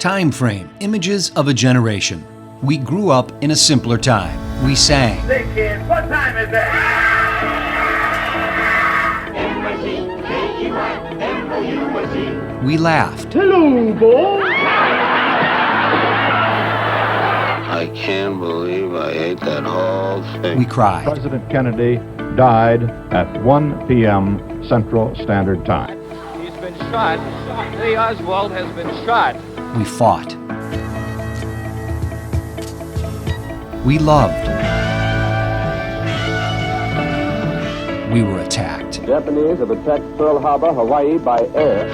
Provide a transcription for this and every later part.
Time frame, images of a generation. We grew up in a simpler time. We sang. Say, kids, what time is it? M-I-C-K-E-Y-M-O-U-S-E. We laughed. Hello, boy. I can't believe I ate that whole thing. We cried. President Kennedy died at 1 p.m. Central Standard Time. He's been shot. Lee Oswald has been shot. We fought. We loved. We were attacked. Japanese have attacked Pearl Harbor, Hawaii by air.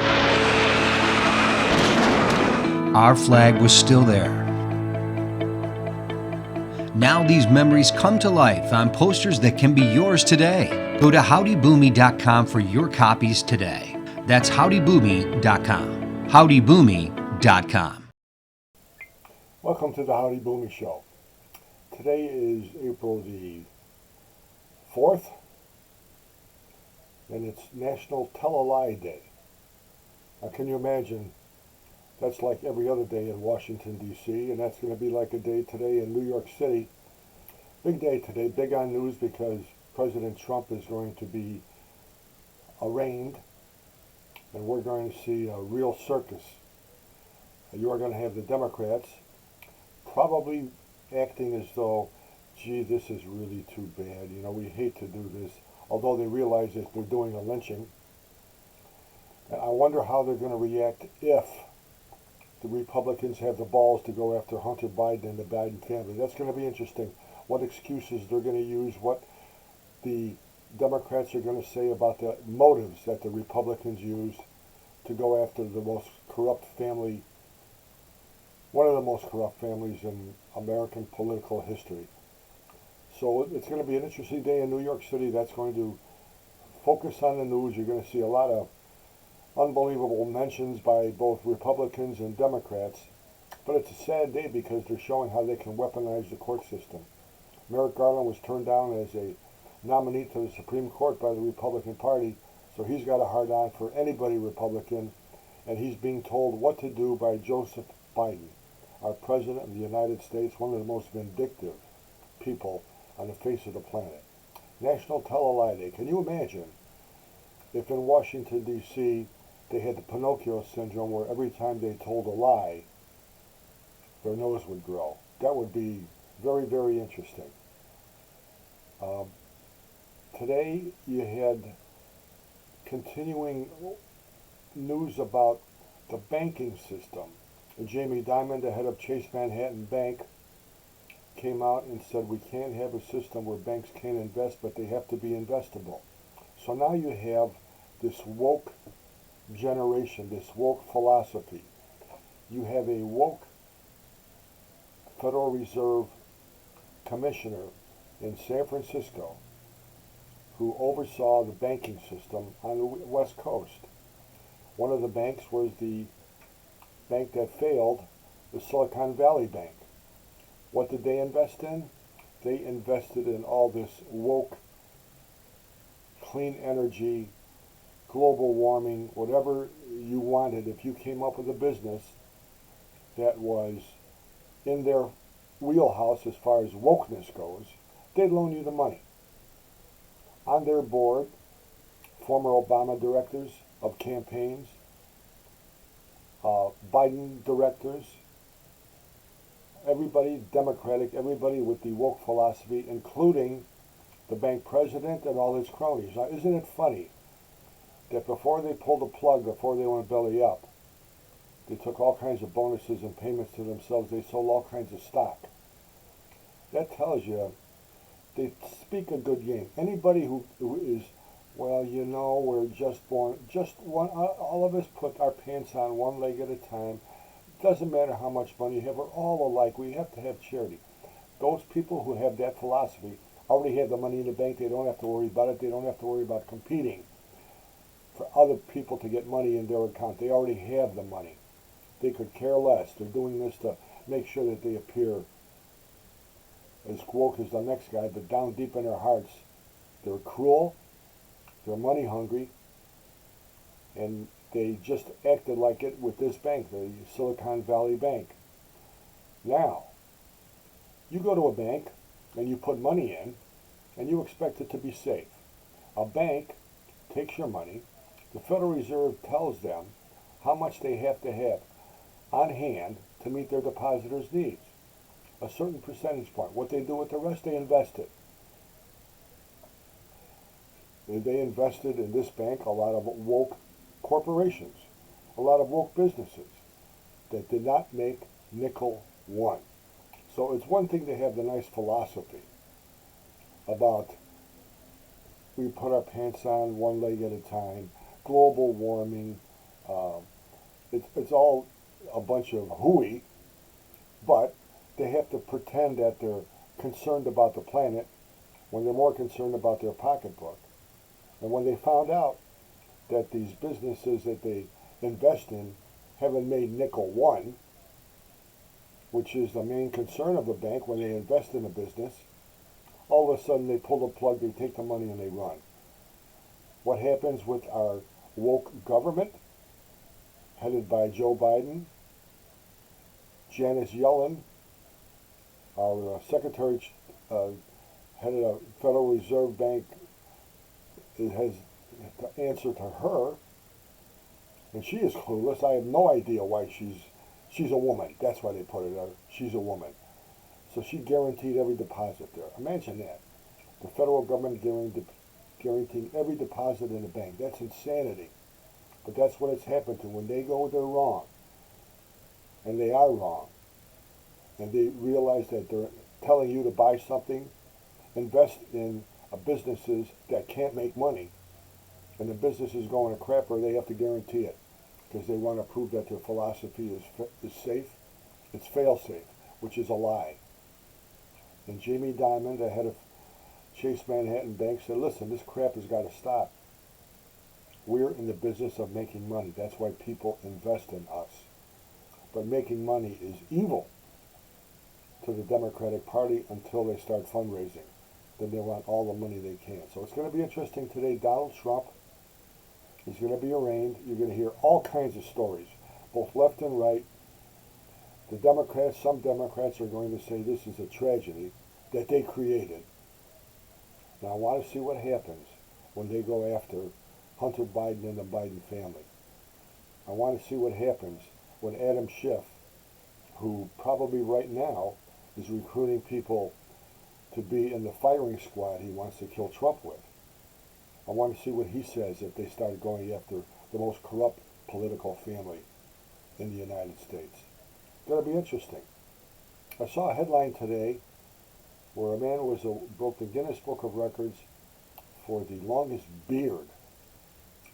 Our flag was still there. Now these memories come to life on posters that can be yours today. Go to howdyboomy.com for your copies today. That's howdyboomy.com. howdyboomy.com. Welcome to the Howdy Boomy Show. Today is April the 4th, and it's National Tell a Lie Day. Now, can you imagine? That's like every other day in Washington, D.C., and that's going to be like a day today in New York City. Big day today, big on news because President Trump is going to be arraigned, and we're going to see a real circus. You are going to have the Democrats probably acting as though, gee, this is really too bad. You know, we hate to do this, although they realize that they're doing a lynching. And I wonder how they're going to react if the Republicans have the balls to go after Hunter Biden and the Biden family. That's going to be interesting. What excuses they're going to use, what the Democrats are going to say about the motives that the Republicans used to go after the most corrupt family, one of the most corrupt families in American political history. So it's going to be an interesting day in New York City. That's going to focus on the news. You're going to see a lot of unbelievable mentions by both Republicans and Democrats. But it's a sad day because they're showing how they can weaponize the court system. Merrick Garland was turned down as a nominee to the Supreme Court by the Republican Party, so he's got a hard on for anybody Republican, and he's being told what to do by Joseph Biden, our President of the United States, one of the most vindictive people on the face of the planet. National Tell a Lie Day. Can you imagine if in Washington, D.C., they had the Pinocchio syndrome where every time they told a lie, their nose would grow? That would be very, very interesting. Today you had continuing news about the banking system. Jamie Dimon, the head of Chase Manhattan Bank, came out and said we can't have a system where banks can't invest, but they have to be investable. So now you have this woke generation, this woke philosophy. You have a woke Federal Reserve commissioner in San Francisco who oversaw the banking system on the West Coast. One of the banks was the bank that failed, the Silicon Valley Bank. What did they invest in? They invested in all this woke, clean energy, global warming, whatever you wanted. If you came up with a business that was in their wheelhouse as far as wokeness goes, they'd loan you the money. On their board, former Obama directors of campaigns, Biden directors, everybody Democratic, everybody with the woke philosophy, including the bank president and all his cronies. Now, isn't it funny that before they pulled the plug, before they went belly up, they took all kinds of bonuses and payments to themselves. They sold all kinds of stock. That tells you they speak a good game. Anybody who is, well, you know, we're just born, just one, all of us put our pants on one leg at a time. Doesn't matter how much money you have. We're all alike. We have to have charity. Those people who have that philosophy already have the money in the bank. They don't have to worry about it. They don't have to worry about competing for other people to get money in their account. They already have the money. They could care less. They're doing this to make sure that they appear as woke as the next guy, but down deep in their hearts, they're cruel, they're money hungry, and They just acted like it with this bank, the Silicon Valley Bank. Now, you go to a bank and you put money in and you expect it to be safe. A bank takes your money. The Federal Reserve tells them how much they have to have on hand to meet their depositors' needs. A certain percentage point. What they do with the rest, they invest it. They invested in this bank a lot of woke corporations, a lot of woke businesses that did not make nickel one. So it's one thing to have the nice philosophy about we put our pants on one leg at a time, global warming. It's all a bunch of hooey, but they have to pretend that they're concerned about the planet when they're more concerned about their pocketbook. And when they found out that these businesses that they invest in haven't made nickel one, which is the main concern of the bank when they invest in a business, all of a sudden they pull the plug, they take the money and they run. What happens with our woke government, headed by Joe Biden, Janet Yellen, our secretary, headed a Federal Reserve Bank, it has to answer to her, and she is clueless. I have no idea why she's a woman. That's why they put it there. She's a woman. So she guaranteed every deposit there. Imagine that. The federal government guaranteeing every deposit in a bank. That's insanity. But that's what it's happened to. When they go, they're wrong. And they are wrong. And they realize that they're telling you to buy something, invest in businesses that can't make money. And the business is going to crap, or they have to guarantee it because they want to prove that their philosophy is safe. It's fail-safe, which is a lie. And Jamie Dimon, the head of Chase Manhattan Bank, said, listen, this crap has got to stop. We're in the business of making money. That's why people invest in us. But making money is evil to the Democratic Party until they start fundraising. Then they want all the money they can. So it's going to be interesting today. Donald Trump is going to be arraigned. You're going to hear all kinds of stories, both left and right. The Democrats, some Democrats are going to say this is a tragedy that they created. Now I want to see what happens when they go after Hunter Biden and the Biden family. I want to see what happens when Adam Schiff, who probably right now is recruiting people to be in the firing squad he wants to kill Trump with. I want to see what he says if they start going after the most corrupt political family in the United States. It's going to be interesting. I saw a headline today where a man broke the Guinness Book of Records for the longest beard.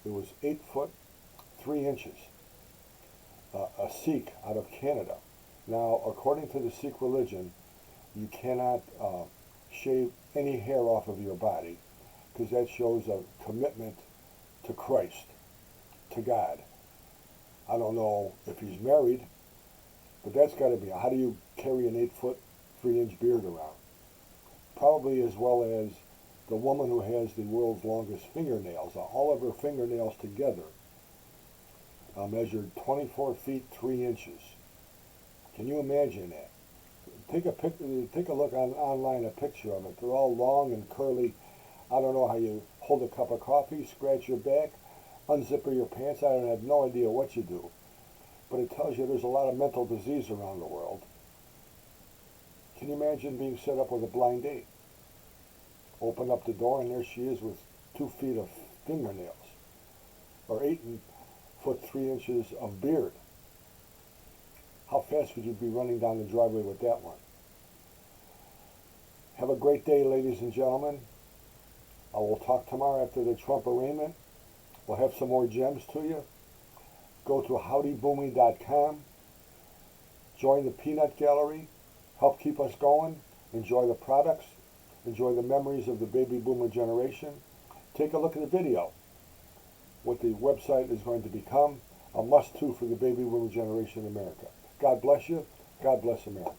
It was 8 foot 3 inches. A Sikh out of Canada. Now, according to the Sikh religion, you cannot shave any hair off of your body because that shows a commitment to Christ, to God. I don't know if he's married, but that's got to be. How do you carry an 8 foot 3 inch beard around? Probably as well as the woman who has the world's longest fingernails. All of her fingernails together measured 24 feet 3 inches. Can you imagine that? Take a look online, a picture of it. They're all long and curly. I don't know how you hold a cup of coffee, scratch your back, unzip your pants. I have no idea what you do. But it tells you there's a lot of mental disease around the world. Can you imagine being set up with a blind date? Open up the door and there she is with 2 feet of fingernails. Or 8 foot 3 inches of beard. How fast would you be running down the driveway with that one? Have a great day, ladies and gentlemen. I will talk tomorrow after the Trump arraignment. We'll have some more gems to you. Go to howdyboomy.com. Join the peanut gallery. Help keep us going. Enjoy the products. Enjoy the memories of the baby boomer generation. Take a look at the video. What the website is going to become. A must-do for the baby boomer generation in America. God bless you. God bless America.